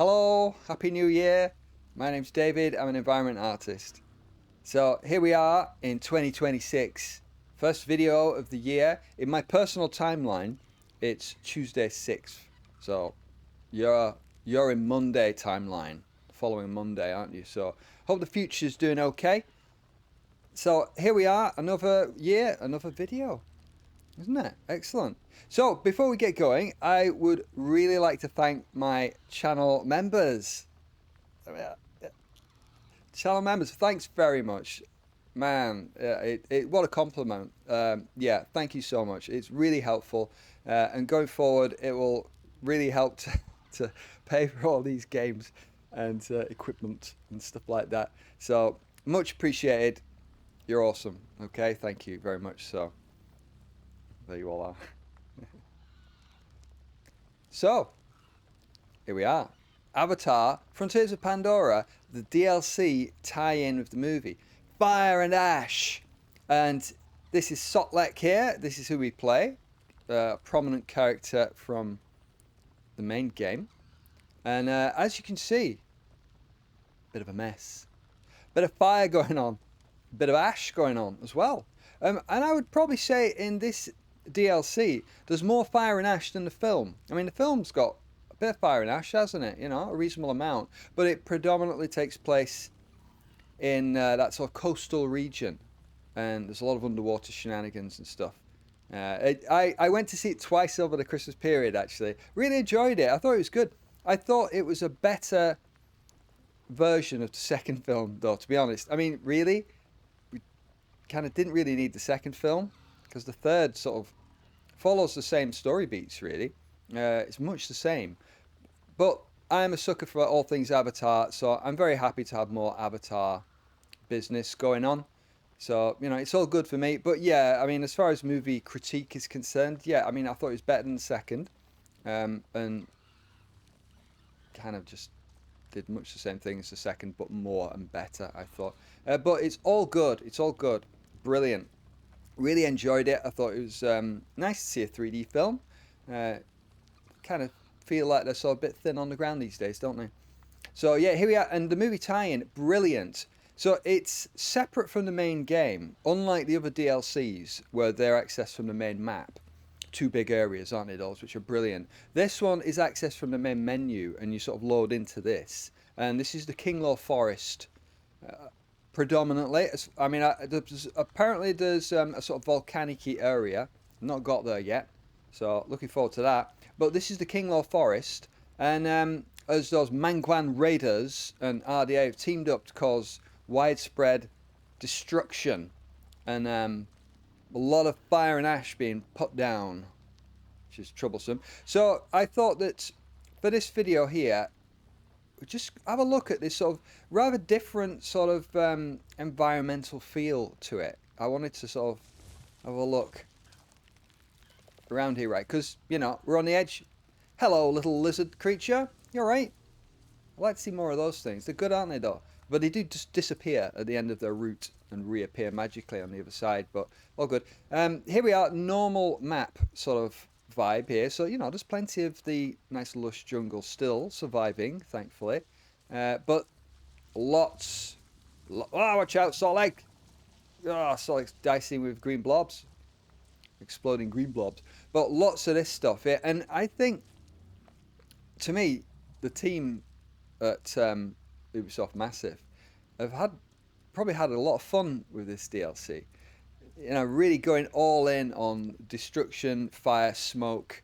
Hello, Happy New Year. My name's David, I'm an environment artist. So here we are in 2026, first video of the year. In my personal timeline, it's Tuesday 6th. So you're in Monday timeline, following Monday, aren't you? So hope the future's doing okay. So here we are, another year, another video. Isn't it? Excellent. So before we get going, I would really like to thank my channel members. Channel members, thanks very much. Man, what a compliment. Yeah, thank you so much. It's really helpful. And going forward, it will really help to pay for all these games and equipment and stuff like that. So much appreciated. You're awesome. Okay, thank you very much. So there you all are. So, here we are. Avatar, Frontiers of Pandora, the DLC tie-in with the movie. Fire and Ash. And this is Sotlek here. This is who we play. A prominent character from the main game. And as you can see, bit of a mess. Bit of fire going on. Bit of ash going on as well. And I would probably say in this DLC, there's more fire and ash than the film. I mean, the film's got a bit of fire and ash, hasn't it? You know, a reasonable amount. But it predominantly takes place in that sort of coastal region. And there's a lot of underwater shenanigans and stuff. I went to see it twice over the Christmas period, actually. Really enjoyed it. I thought it was good. I thought it was a better version of the second film, though, to be honest. I mean, really, we kind of didn't really need the second film, because the third sort of follows the same story beats, really. It's much the same. But I'm a sucker for all things Avatar, so I'm very happy to have more Avatar business going on. So, you know, it's all good for me. But yeah, I mean, as far as movie critique is concerned, yeah, I mean, I thought it was better than the second. And kind of just did much the same thing as the second, but more and better, I thought. But it's all good. It's all good. Brilliant. Really enjoyed it. I thought it was nice to see a 3D film. Kind of feel like they're sort of a bit thin on the ground these days, don't they? So yeah, here we are. And the movie tie-in, brilliant. So it's separate from the main game, unlike the other DLCs where they're accessed from the main map. Two big areas, aren't they, those, which are brilliant. This one is accessed from the main menu, and you sort of load into this. And this is the Kinglaw Forest, predominantly. I mean, apparently there's a sort of volcanic-y area. Not got there yet, so looking forward to that. But this is the Kinglaw Forest, and as those Mangwan Raiders and RDA have teamed up to cause widespread destruction, and a lot of fire and ash being put down, which is troublesome. So I thought that for this video here, just have a look at this sort of rather different sort of environmental feel to it. I wanted to sort of have a look around here, right? Because, you know, we're on the edge. Hello, little lizard creature. You alright? I'd like to see more of those things. They're good, aren't they, though? But they do just disappear at the end of their route and reappear magically on the other side. But all good. Here we are, normal map sort of vibe here. So, you know, there's plenty of the nice lush jungle still surviving, thankfully. But lots... oh, watch out, Salt Lake! Oh, Salt Lake's dicing with green blobs. Exploding green blobs. But lots of this stuff here. And I think, to me, the team at Ubisoft Massive have probably had a lot of fun with this DLC. You know, really going all in on destruction, fire, smoke,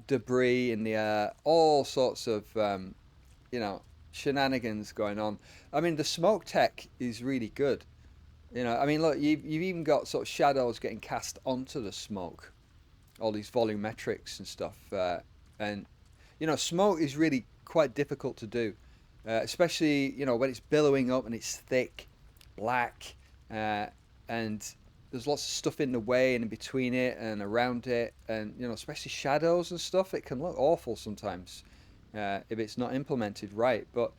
debris in the air, all sorts of, you know, shenanigans going on. I mean, the smoke tech is really good. You know, I mean, look, you've even got sort of shadows getting cast onto the smoke, all these volumetrics and stuff. And, you know, smoke is really quite difficult to do, especially, you know, when it's billowing up and it's thick, black, and there's lots of stuff in the way and in between it and around it, and, you know, especially shadows and stuff. It can look awful sometimes if it's not implemented right. But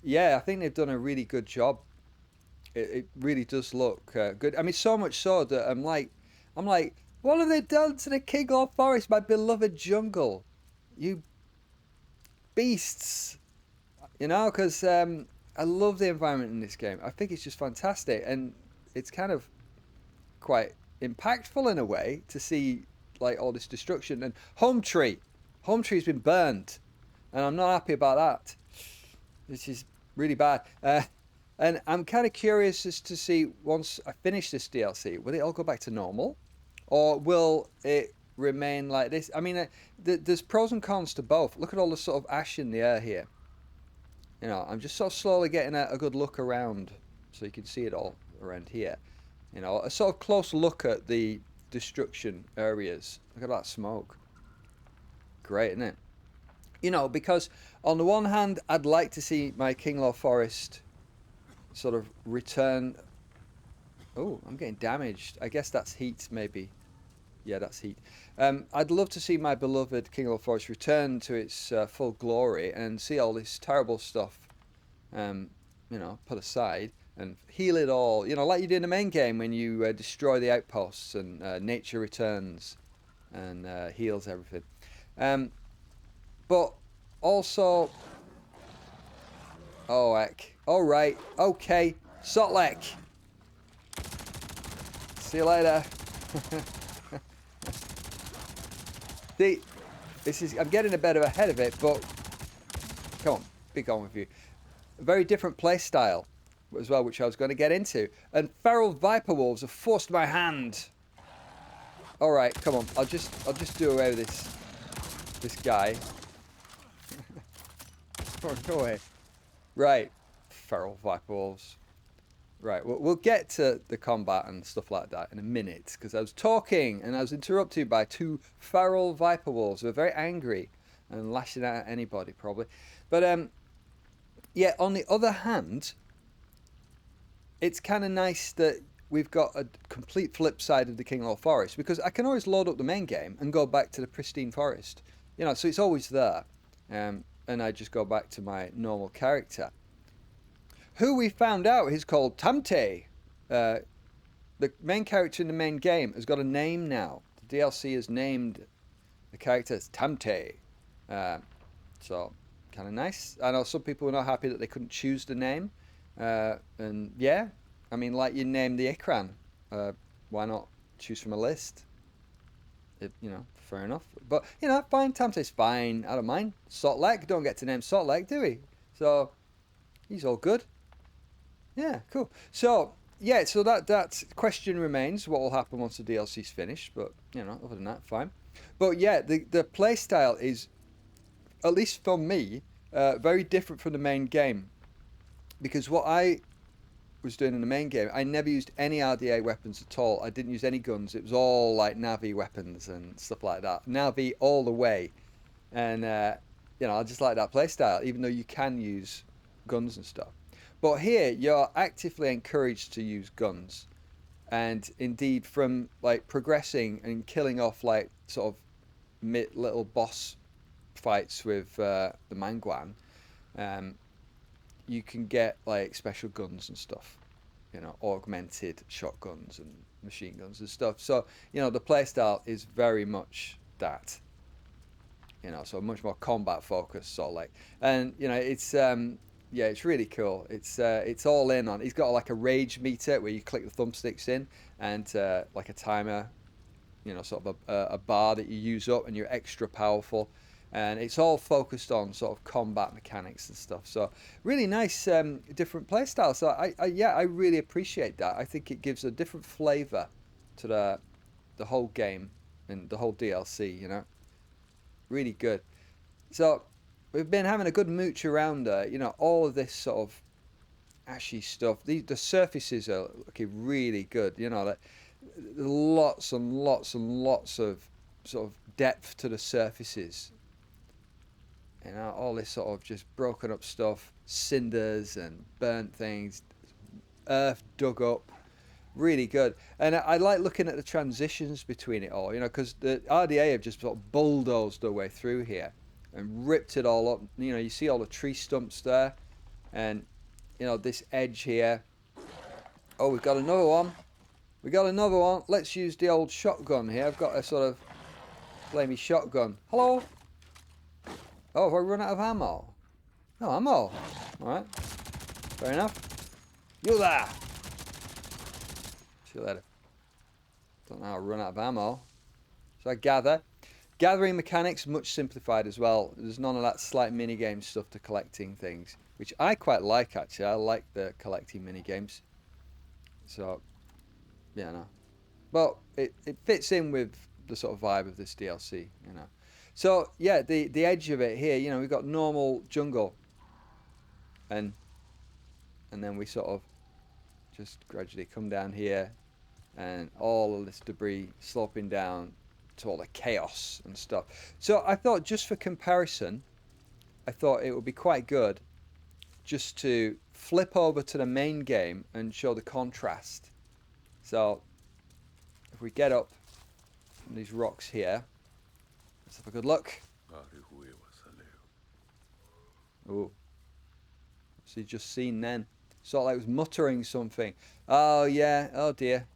yeah, I think they've done a really good job. It really does look good. I mean, so much so that I'm like, what have they done to the Kinglaw Forest, my beloved jungle? You beasts. You know, because I love the environment in this game. I think it's just fantastic, and it's kind of quite impactful in a way to see like all this destruction. And home tree's been burned, and I'm not happy about that. This is really bad. And I'm kind of curious as to see, once I finish this DLC, will it all go back to normal, or will it remain like this? I mean, there's pros and cons to both. Look at all the sort of ash in the air here. You know, I'm just sort of slowly getting a good look around, so you can see it all around here. You know, a sort of close look at the destruction areas. Look at that smoke. Great, isn't it? You know, because on the one hand, I'd like to see my Kinglor Forest sort of return. Oh, I'm getting damaged. I guess that's heat, maybe. Yeah, that's heat. I'd love to see my beloved Kinglor Forest return to its full glory and see all this terrible stuff, you know, put aside and heal it all. You know, like you do in the main game when you destroy the outposts and nature returns and heals everything. But also, oh heck, all right, okay, Sotlek. See you later. See, I'm getting a bit ahead of it, but come on, be gone with you. A very different play style as well, which I was going to get into. And feral viper wolves have forced my hand. All right, come on, I'll just do away with this guy. Go away. Right, feral viper wolves. Right, we'll get to the combat and stuff like that in a minute, because I was talking and I was interrupted by two feral viper wolves who are very angry and lashing out at anybody probably. But yeah, on the other hand, it's kind of nice that we've got a complete flip side of the Kinglor Forest, because I can always load up the main game and go back to the pristine forest. You know, so it's always there. And I just go back to my normal character, who we found out is called Tamte. The main character in the main game has got a name now. The DLC has named the character as Tamte. So, kind of nice. I know some people were not happy that they couldn't choose the name. And yeah, I mean, like you name the Ikran. Why not choose from a list? You know, fair enough. But, you know, fine. Tamte's fine. I don't mind. Sotlek. Don't get to name Sotlek, do we? So, he's all good. Yeah, cool. So, yeah, so that question remains, what will happen once the DLC's finished, but, you know, other than that, fine. But, yeah, the play style is, at least for me, very different from the main game. Because what I was doing in the main game, I never used any RDA weapons at all. I didn't use any guns. It was all, like, Navi weapons and stuff like that. Navi all the way. And, you know, I just like that play style, even though you can use guns and stuff. But here, you're actively encouraged to use guns. And indeed, from like progressing and killing off like sort of little boss fights with the Mangwan, you can get like special guns and stuff. You know, augmented shotguns and machine guns and stuff. So, you know, the playstyle is very much that. You know, so much more combat focused, sort of like. And, you know, it's... yeah, it's really cool. It's all in on. He's got like a rage meter where you click the thumbsticks in, and like a timer, you know, sort of a bar that you use up, and you're extra powerful. And it's all focused on sort of combat mechanics and stuff. So really nice, different play style. So I really appreciate that. I think it gives a different flavor to the whole game and the whole DLC. You know, really good. So. We've been having a good mooch around, you know, all of this sort of ashy stuff. The surfaces are looking really good, you know, like lots and lots and lots of sort of depth to the surfaces. You know, all this sort of just broken up stuff, cinders and burnt things, earth dug up, really good. And I like looking at the transitions between it all, you know, because the RDA have just sort of bulldozed their way through here and ripped it all up. You know, you see all the tree stumps there, and you know this edge here. Oh, we've got another one. We got another one. Let's use the old shotgun here. I've got a sort of flamey shotgun. Hello. Oh, have I run out of ammo? No ammo. Alright. Fair enough. You there! See you later. Don't know how to run out of ammo. So I gather. Gathering mechanics, much simplified as well. There's none of that slight minigame stuff to collecting things, which I quite like actually. I like the collecting minigames. So, yeah, no. But it fits in with the sort of vibe of this DLC, you know. So, yeah, the edge of it here, you know, we've got normal jungle. And then we sort of just gradually come down here and all of this debris sloping down to all the chaos and stuff. So I thought just for comparison, I thought it would be quite good just to flip over to the main game and show the contrast. So if we get up on these rocks here, let's have a good look. Oh, so you just seen then. Sort of like was muttering something. Oh yeah, oh dear.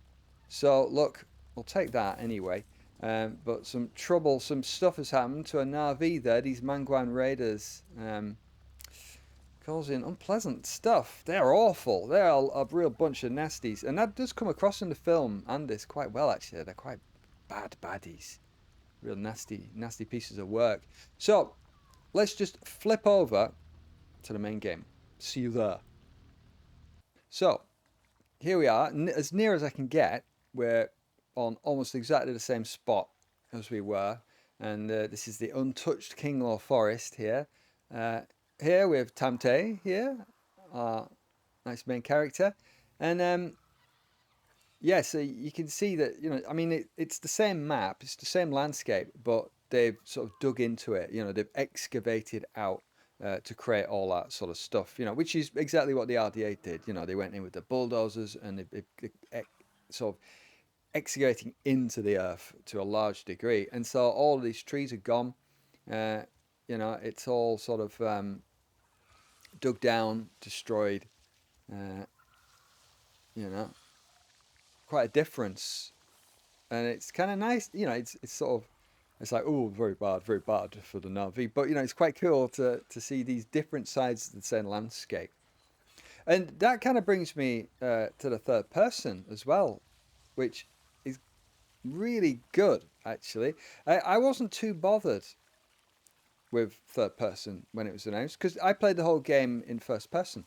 So look, we'll take that anyway. But some trouble, some stuff has happened to a Na'vi there. These Mangwan raiders causing unpleasant stuff. They're awful. They're a real bunch of nasties. And that does come across in the film and this quite well actually. They're quite bad baddies. Real nasty, nasty pieces of work. So let's just flip over to the main game. See you there. So here we are, as near as I can get. We're on almost exactly the same spot as we were, and this is the untouched Kinglaw Forest here. Here we have Tamte here, our nice main character, and yeah, so you can see that, you know, I mean, it's the same map, it's the same landscape, but they've sort of dug into it, you know, they've excavated out to create all that sort of stuff, you know, which is exactly what the RDA did. You know, they went in with the bulldozers and they sort of excavating into the earth to a large degree. And so all of these trees are gone. You know, it's all sort of dug down, destroyed. You know, quite a difference. And it's kind of nice, you know, it's sort of, it's like, oh, very bad for the Na'vi. But, you know, it's quite cool to see these different sides of the same landscape. And that kind of brings me to the third person as well, which is really good, actually. I wasn't too bothered with third person when it was announced, because I played the whole game in first person.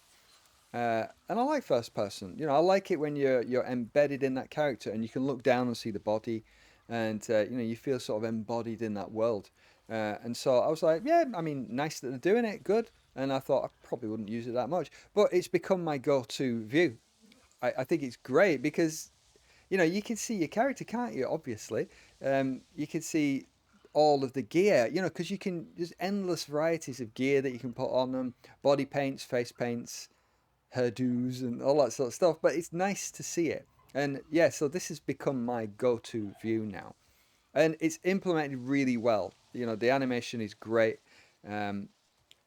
And I like first person. You know, I like it when you're embedded in that character and you can look down and see the body, and you know, you feel sort of embodied in that world. And so I was like, yeah, I mean, nice that they're doing it, good. And I thought I probably wouldn't use it that much, but it's become my go-to view. I think it's great because, you know, you can see your character, can't you? Obviously, you can see all of the gear, you know, because you can, there's endless varieties of gear that you can put on them, body paints, face paints, hairdos and all that sort of stuff, but it's nice to see it. And yeah, so this has become my go-to view now, and it's implemented really well. You know, the animation is great, um,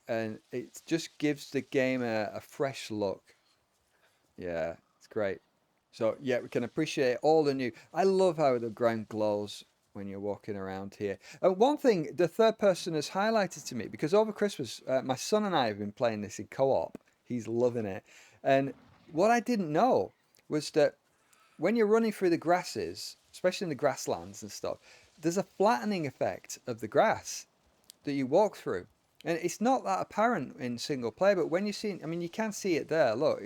and it just gives the game a fresh look. Yeah, it's great. So yeah, we can appreciate all the new. I love how the ground glows when you're walking around here. And one thing the third person has highlighted to me, because over Christmas, my son and I have been playing this in co-op. He's loving it. And what I didn't know was that when you're running through the grasses, especially in the grasslands and stuff, there's a flattening effect of the grass that you walk through. And it's not that apparent in single player, but when you see, I mean, you can see it there. Look,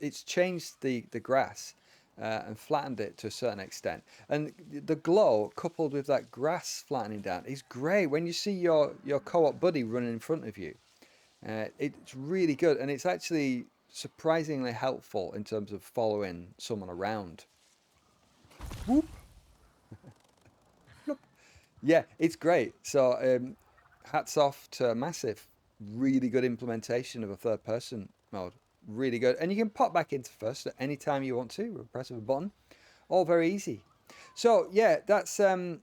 it's changed the grass and flattened it to a certain extent. And the glow coupled with that grass flattening down is great when you see your co-op buddy running in front of you. It's really good, and it's actually surprisingly helpful in terms of following someone around. Whoop. Yeah, it's great. So hats off to Massive. Really good implementation of a third person mode. Really good. And you can pop back into first at any time you want to with a press of a button. All very easy. So yeah, that's a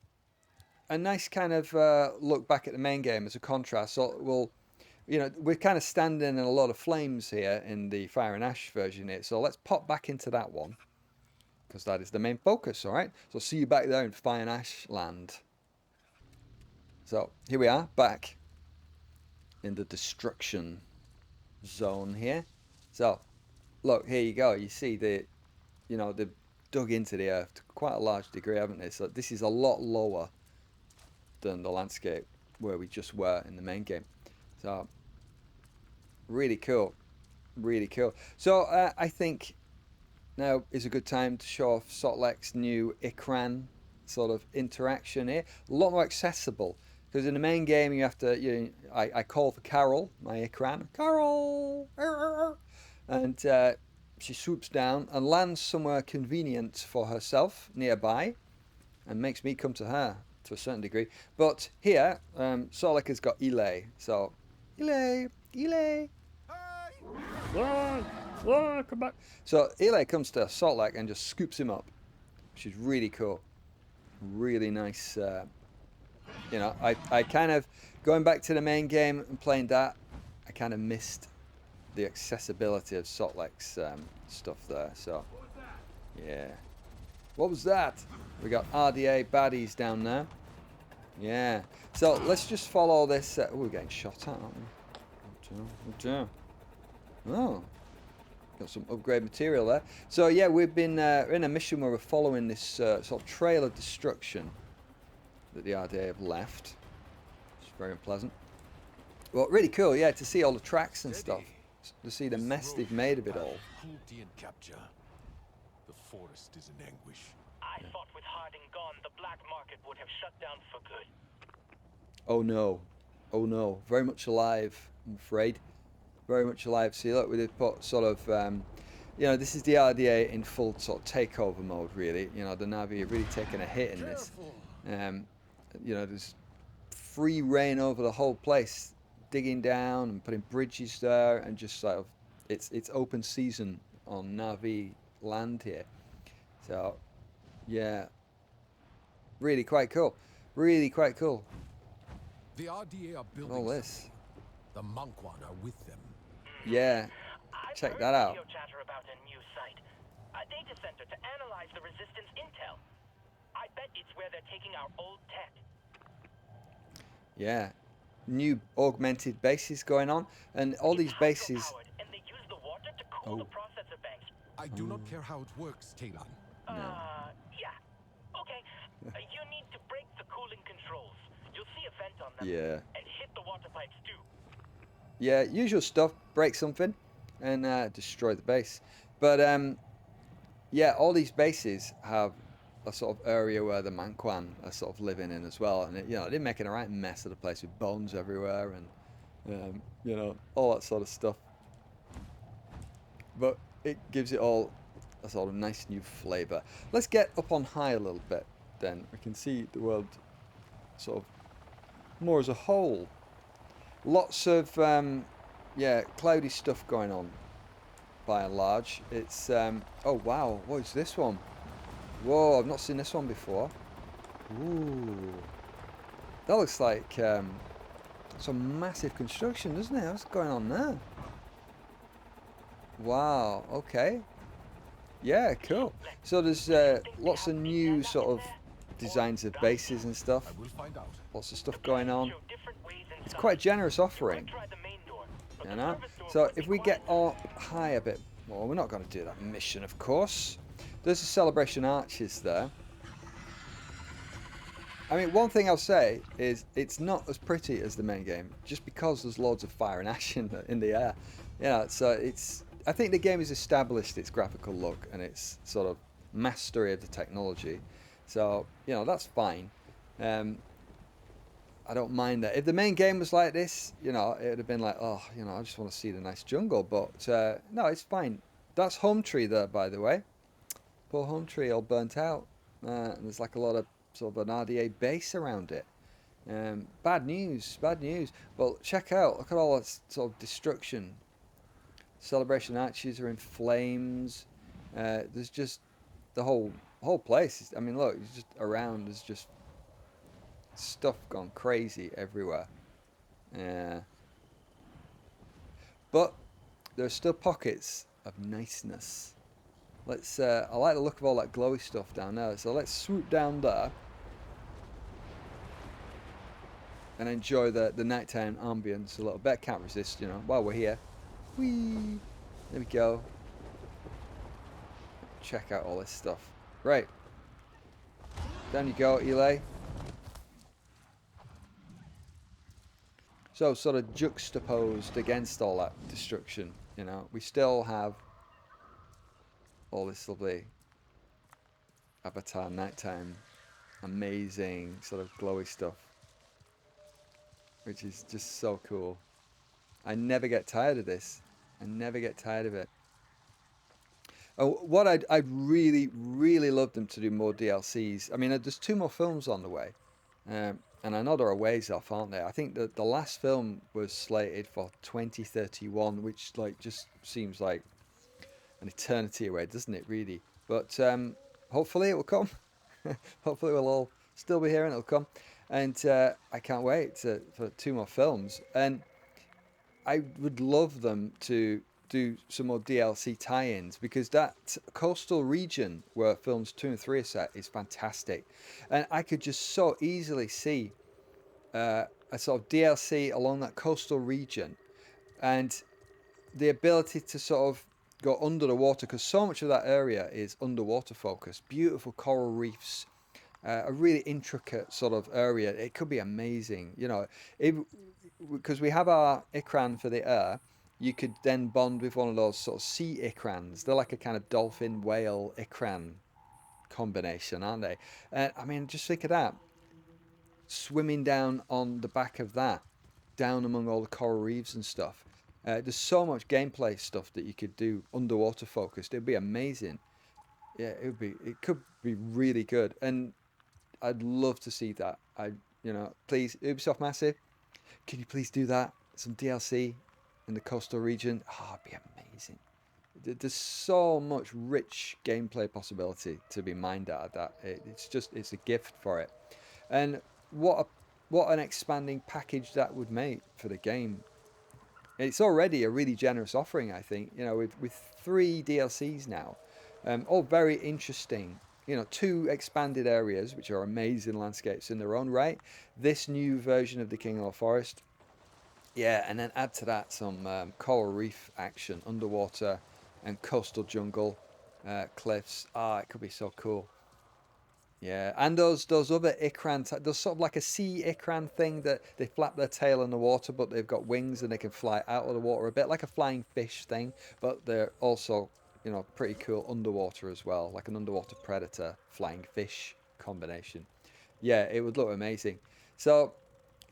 nice kind of look back at the main game as a contrast. So we'll, you know, we're kind of standing in a lot of flames here in the Fire and Ash version here. So let's pop back into that one, because that is the main focus, all right? So see you back there in Fire and Ash land. So here we are, back in the destruction zone here. So look, here you go. You see the, you know, they've dug into the earth to quite a large degree, haven't they? So this is a lot lower than the landscape where we just were in the main game. So really cool, really cool. So I think now is a good time to show off Sotlek's new Ikran sort of interaction here. A lot more accessible, because in the main game you have to, you know, I call for Carol, my Ikran, Carol, and she swoops down and lands somewhere convenient for herself nearby, and makes me come to her to a certain degree. But here, Sotlek has got Ile, so Ile, come back. So Ile comes to Sotlek and just scoops him up, which is really cool, really nice. You know, I kind of, going back to the main game and playing that, I kind of missed the accessibility of Sotlek's stuff there. So yeah, what was that? We got RDA baddies down there. Yeah. So let's just follow this. Oh, we're getting shot at, aren't we? Oh, got some upgrade material there. So yeah, we've been in a mission where we're following this sort of trail of destruction that the RDA have left. It's very unpleasant. Well, really cool, yeah, to see all the tracks and stuff. To see the mess they've made of it all. Cruelty and capture. The forest is in anguish. I thought with Harding gone, the black market would have shut down for good. Oh no. Oh no. Very much alive, I'm afraid. Very much alive. See, look, we did put sort of, you know, this is the RDA in full sort of takeover mode, really. You know, the Navi are really taking a hit in this. You know, there's free reign over the whole place, digging down and putting bridges there, and just sort of, it's open season on Navi land here. So, yeah, really quite cool. Really quite cool. The RDA are building All this. The Monkwan are with them. Yeah, check that out. Chatter about a new site, a data center to analyze the resistance intel. I bet it's where they're taking our old tech. Yeah, new augmented bases going on, and all these bases. And they use the water to cool the processor banks. I do not care how it works, Talon. Yeah. Okay. You need to break the cooling controls. You'll see a vent on them. Yeah. And hit the water pipes too. Yeah, usual stuff. Break something, and destroy the base. But yeah, all these bases have a sort of area where the Manquan are sort of living in as well, and you know, they're making a right mess of the place with bones everywhere, and you know, all that sort of stuff. But it gives it all a sort of nice new flavour. Let's get up on high a little bit, then we can see the world sort of more as a whole. Lots of yeah, cloudy stuff going on by and large. It's oh wow, what is this one? Whoa, I've not seen this one before. Ooh, that looks like some massive construction, doesn't it? What's going on there? Wow, okay. Yeah, cool. So there's lots of new sort of designs of bases and stuff. I will find out. Lots of stuff going on. It's quite a generous offering, you know. So if we get up high a bit more, we're not going to do that mission, of course. There's the celebration arches there. I mean, one thing I'll say is it's not as pretty as the main game, just because there's loads of fire and ash in the air. You know, so it's. I think the game has established its graphical look and its sort of mastery of the technology. So you know, that's fine. I don't mind that. If the main game was like this, you know, it would have been like, oh, you know, I just want to see the nice jungle. But no, it's fine. That's Home Tree there, by the way. Poor Home Tree, all burnt out. And there's like a lot of sort of an RDA base around it. Bad news, bad news. But check out, look at all that sort of destruction. Celebration arches are in flames. There's just the whole place. I mean, look, it's just around. There's just stuff gone crazy everywhere. Yeah. But there are still pockets of niceness. Let's. I like the look of all that glowy stuff down there. So let's swoop down there. and enjoy the nighttime ambience a little bit. Can't resist, you know, while we're here. Whee! There we go. Check out all this stuff. Right. Down you go, Eli. So, sort of juxtaposed against all that destruction, you know, we still have all this lovely Avatar nighttime, amazing sort of glowy stuff, which is just so cool. I never get tired of this. I never get tired of it. Oh, what I'd really, really love them to do more DLCs. I mean, there's 2 more films on the way. And I know they're a ways off, aren't they? I think that the last film was slated for 2031, which like just seems like an eternity away, doesn't it? Really, but hopefully it will come. Hopefully we'll all still be here and it'll come. And I can't wait for 2 more films. And I would love them to do some more DLC tie-ins because that coastal region where films 2 and 3 are set is fantastic, and I could just so easily see a sort of DLC along that coastal region, and the ability to sort of go under the water because so much of that area is underwater focused. Beautiful coral reefs, a really intricate sort of area. It could be amazing, you know, because we have our Ikran for the air. You could then bond with one of those sort of sea Ikrans. They're like a kind of dolphin whale Ikran combination, aren't they? I mean, just think of that. Swimming down on the back of that, down among all the coral reefs and stuff. There's so much gameplay stuff that you could do underwater focused. It'd be amazing. Yeah, it would be. It could be really good, and I'd love to see that. You know, please, Ubisoft Massive, can you please do that? Some DLC in the coastal region. Oh, it'd be amazing. There's so much rich gameplay possibility to be mined out of that. It's a gift for it. And what an expanding package that would make for the game. It's already a really generous offering, I think. You know, with 3 DLCs now, all very interesting. You know, 2 expanded areas, which are amazing landscapes in their own right. This new version of the King of the Forest, yeah, and then add to that some coral reef action, underwater, and coastal jungle, cliffs. Ah, it could be so cool. Yeah, and those other ikran, there's sort of like a sea ikran thing that they flap their tail in the water, but they've got wings and they can fly out of the water a bit like a flying fish thing. But they're also, you know, pretty cool underwater as well, like an underwater predator flying fish combination. Yeah, it would look amazing. So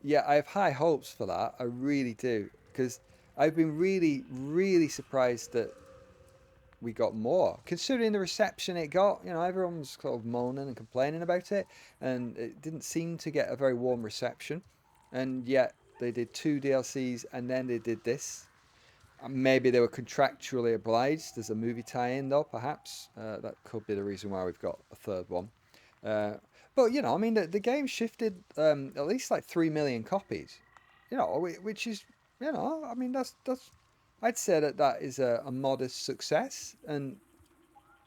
yeah, I have high hopes for that. I really do, because I've been really, really surprised that we got more, considering the reception it got. You know, everyone was sort of moaning and complaining about it, and it didn't seem to get a very warm reception. And yet they did 2 DLCs, and then they did this. Maybe they were contractually obliged. There's a movie tie-in, though, perhaps. That could be the reason why we've got a 3rd one. Uh, but you know, I mean, the game shifted at least like 3 million copies. You know, which is, you know, I mean, that's. I'd say that is a modest success, and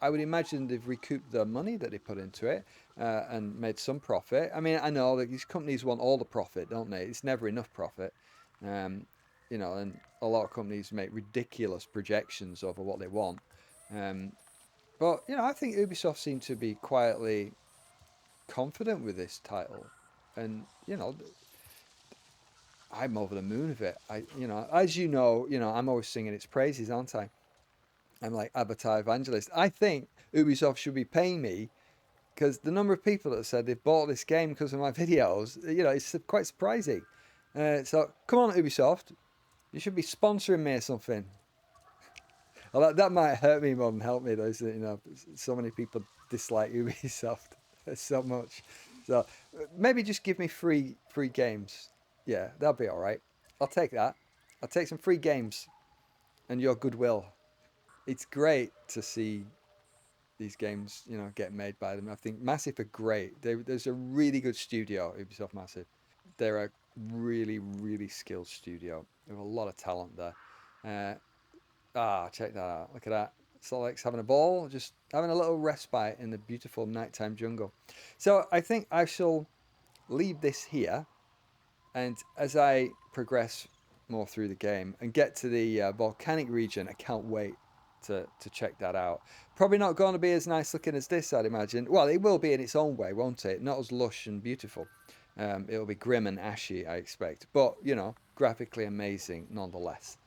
I would imagine they've recouped the money that they put into it and made some profit. I mean, I know that these companies want all the profit, don't they? It's never enough profit. Um, you know, and a lot of companies make ridiculous projections over what they want. Um, but you know, I think Ubisoft seem to be quietly confident with this title, and you know, I'm over the moon of it. You know, as you know, I'm always singing its praises, aren't I? I'm like Avatar evangelist. I think Ubisoft should be paying me because the number of people that said they've bought this game because of my videos, you know, it's quite surprising. So come on, Ubisoft, you should be sponsoring me or something. Well, that might hurt me more than help me. Those, you know, so many people dislike Ubisoft so much. So maybe just give me free games. Yeah, that'll be all right. I'll take that. I'll take some free games and your goodwill. It's great to see these games, you know, get made by them. I think Massive are great. There's a really good studio, Ubisoft Massive. They're a really, really skilled studio. There's a lot of talent there. Check that out. Look at that. Solex having a ball, just having a little respite in the beautiful nighttime jungle. So I think I shall leave this here And as I progress more through the game and get to the volcanic region, I can't wait to check that out. Probably not going to be as nice looking as this, I'd imagine. Well, it will be in its own way, won't it? Not as lush and beautiful. It'll be grim and ashy, I expect. But, you know, graphically amazing nonetheless.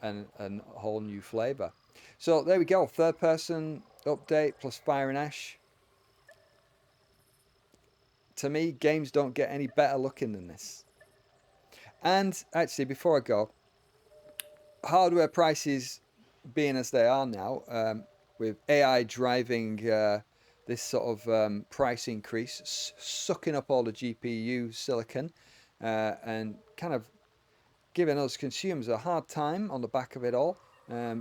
And a whole new flavour. So there we go. Third person update plus Fire and Ash. To me, games don't get any better looking than this. And actually, before I go, hardware prices being as they are now, with AI driving this sort of price increase, sucking up all the GPU silicon, and kind of giving us consumers a hard time on the back of it all.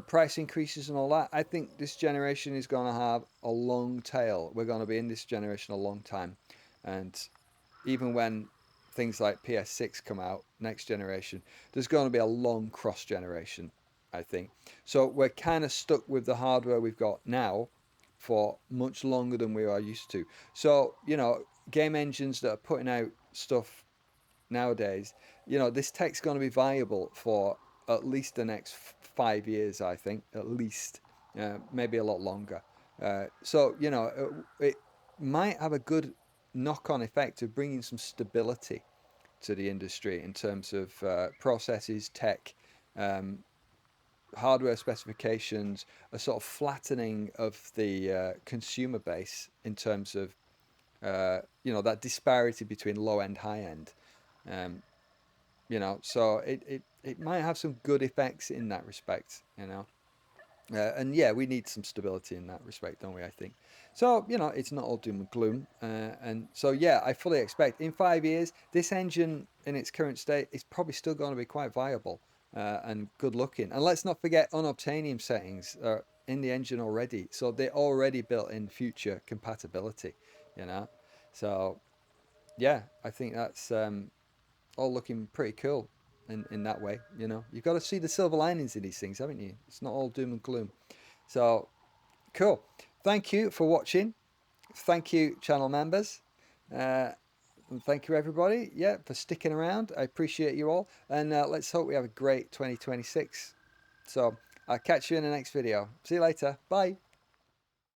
Price increases and all that. I think this generation is going to have a long tail. We're going to be in this generation a long time. And even when things like PS6 come out next generation, there's going to be a long cross generation, I think. So we're kind of stuck with the hardware we've got now for much longer than we are used to. So, you know, game engines that are putting out stuff nowadays, you know, this tech's going to be viable for at least the next 5 years, I think, at least, maybe a lot longer. So, you know, it might have a good knock-on effect of bringing some stability to the industry in terms of processes, tech, hardware specifications, a sort of flattening of the consumer base in terms of you know, that disparity between low end, high end. Um, you know, so it might have some good effects in that respect. You know, and yeah, we need some stability in that respect, don't we? I think. So, you know, it's not all doom and gloom. And so, yeah, I fully expect in 5 years, this engine in its current state is probably still going to be quite viable and good looking. And let's not forget unobtainium settings are in the engine already. So they're already built in future compatibility, you know. So, yeah, I think that's all looking pretty cool in that way, you know. You've got to see the silver linings in these things, haven't you? It's not all doom and gloom. So, cool. Thank you for watching. Thank you, channel members. And thank you, everybody, yeah, for sticking around. I appreciate you all. And let's hope we have a great 2026. So, I'll catch you in the next video. See you later. Bye.